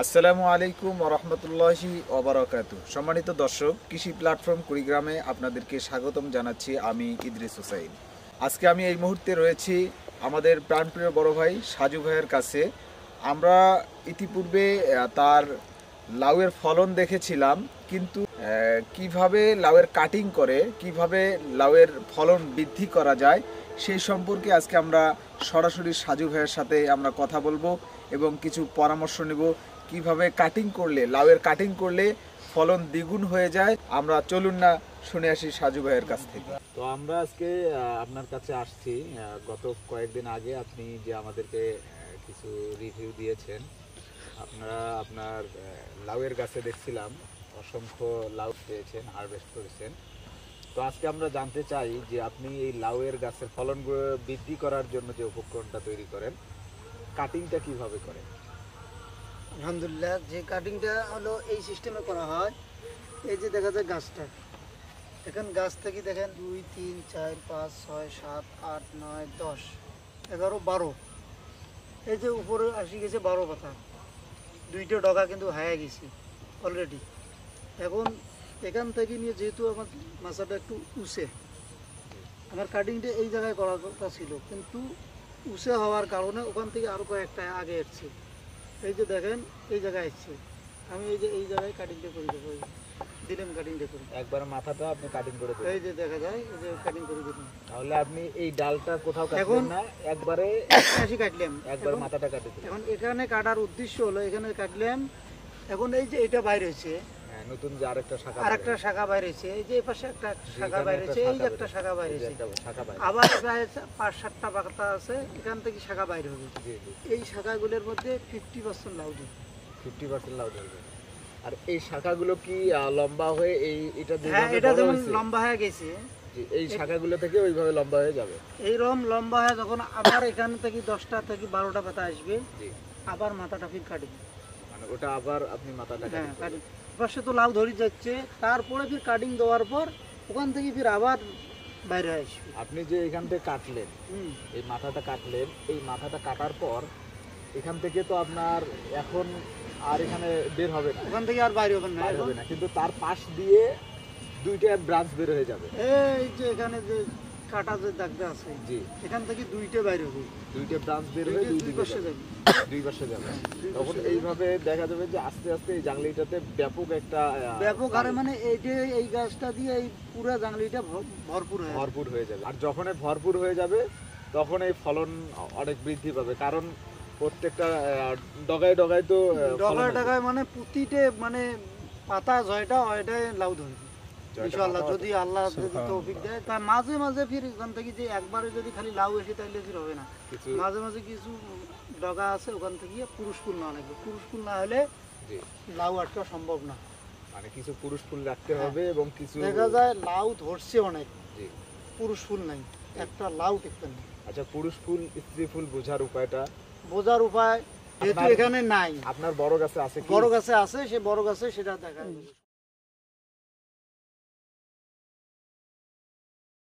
আসসালামু আলাইকুম ওয়া রাহমাতুল্লাহি ওয়া বারাকাতুহু। সম্মানিত দর্শক, কৃষি প্ল্যাটফর্ম কুড়িগ্রামে আপনাদেরকে স্বাগতম জানাচ্ছি। আমি ইদ্রিস হোসাইন। আজকে আমি এই মুহূর্তে রয়েছি আমাদের প্রাণপ্রিয় বড় ভাই সাজু ভাইয়ের কাছে। আমরা ইতিপূর্বে তার লাউয়ের ফলন দেখেছিলাম, কিন্তু কিভাবে লাউয়ের কাটিং করে, কিভাবে লাউয়ের ফলন বৃদ্ধি করা যায় সেই সম্পর্কে আজকে আমরা সরাসরি সাজু ভাইয়ের সাথে আমরা কথা বলবো এবং কিছু পরামর্শ নেব কিভাবে কাটিং করলে, লাউয়ের কাটিং করলে ফলন দ্বিগুণ হয়ে যায়। আমরা চলুন না শুনে আসি সাজু ভাইয়ের কাছ থেকে। তো আমরা আজকে আপনার কাছে আসছি গত কয়েকদিন আগে আপনি যে আমাদেরকে কিছু রিভিউ দিয়েছেন। আপনার লাউয়ের গাছে দেখছিলাম অসংখ্য লাউ পেয়েছেন, হারভেস্ট করেছেন। তো আজকে আমরা জানতে চাই যে আপনি এই লাউয়ের গাছের ফলন বৃদ্ধি করার জন্য যে উপকরণটা তৈরি করেন, কাটিংটা কিভাবে করেন? আলহামদুলিল্লাহ, যে কাটিংটা হলো এই সিস্টেমে করা হয়। এই যে দেখা যায় গাছটা, এখন গাছ থেকে দেখেন 2, 3, 4, 5, 6, 7, 8, 9, 10, 11, 12, এই যে উপরে আসি গেছে 12 পাতা, 2টা ডগা কিন্তু হায়া গেছে অলরেডি। এখন এখান থেকে নিয়ে যেহেতু আমার মাছাটা একটু উঁচে, আমার কাটিংটা এই জায়গায় করার কথা ছিল, কিন্তু উঁচে হওয়ার কারণে ওখান থেকে আরও কয়েকটা আগে এসছে। এই যে দেখেন এই জায়গায় এসছে, আমি এই জায়গায় কাটিংটা করে দেবো, দিলাম কাটিংটা করে। একবার মাথাটা আপনি কাটিং করে দেবেন। এই যে দেখা যায় এই যে কাটিং করে দিলাম। তাহলে আপনি এই ডালটা কোথাও কাটবেন না, একবারে আসি কাটলাম, একবার মাথাটা কাটে দিলেন। এখন এখানে কাটার উদ্দেশ্য হলো এখানে কাটলাম। এখন এই যে এটা বাইরে হয়েছে, নতুন যে আরেকটা শাখা বাইরে হয়েছে, এই যে এই পাশে একটা শাখা বাইরে হয়েছে, এই যে একটা শাখা বাইরে হয়েছে, শাখা আবার প্রায় 5-7টা পাতা আছে, এখান থেকে শাখা বাইরে হবে। এই শাখাগুলোর মধ্যে 50% লাউ দিবে, 50% লাউ ধরবে। আর এই শাখাগুলো কি লম্বা হয়ে এটা এটা যেমন লম্বা হয়ে গেছে, এই শাখাগুলো থেকে ওইভাবে লম্বা হয়ে যাবে। এইরকম লম্বা হয়ে যখন আবার এখান থেকে 10টা থেকে 12টা পাতা আসবে, আবার মাথাটা ফির কাটবে, মানে ওটা আবার আপনি মাথাটা কাটবেন। পাশে তো লাউ ধরে যাচ্ছে, তারপরে ফির কাটিং দেওয়ার পর ওখান থেকে ফির আবার বাইরে আসবে। আপনি যে এখান থেকে কাটলেন, এই মাথাটা কাটলেন, এই মাথাটা কাটার পর এখান থেকে তো আপনার এখন আর এখানে বের হবে না, ওখান থেকে আর বাইরে হবে না, কিন্তু তার পাশ দিয়ে 2টা ব্রাঞ্চ বের হয়ে যাবে। এই যে এখানে যে কাটা যে দাগটা আছে, এখান থেকে 2টা বাইরে হবে, 2টা ব্রাঞ্চ বের হয়ে দুই পাশে যাবে। তখন এইভাবে দেখা যাবে যে আস্তে আস্তে এই জাংলিটাতে ব্যাপক হারে, মানে এই যে এই গাছটা দিয়ে এই পুরো জাংলিটা ভরপুর হয়ে যাবে। আর যখন ভরপুর হয়ে যাবে তখন এই ফলন অনেক বৃদ্ধি পাবে, কারণ প্রত্যেকটা ডগায় তো ডগায় মানে প্রতিটা মানে পাতা ওইটাই লাউ ধরবে ইনশাআল্লাহ, যদি আল্লাহ তৌফিক দেয়। তার মাঝে মাঝে ফির ওখান থেকে যে একবারে যদি খালি লাউ এসে তাহলে ফির হবে না, মাঝে মাঝে কিছু ডগা আছে ওখান থেকে পুরুষ ফুল না লাগবে, পুরুষ ফুল না হলে লাউ আটকা সম্ভব না, মানে কিছু পুরুষ ফুল রাখতে হবে। এবং কিছু দেখা যায় লাউ ধরছে অনেক, পুরুষ ফুল নাই, একটা লাউ টিকতে না। আচ্ছা, পুরুষ ফুল স্ত্রী ফুল বোঝার উপায় যেহেতু এখানে নাই, আপনার বড় গাছে আছে, বড় গাছে আছে, সে বড় গাছে সেটা দেখা যাবে।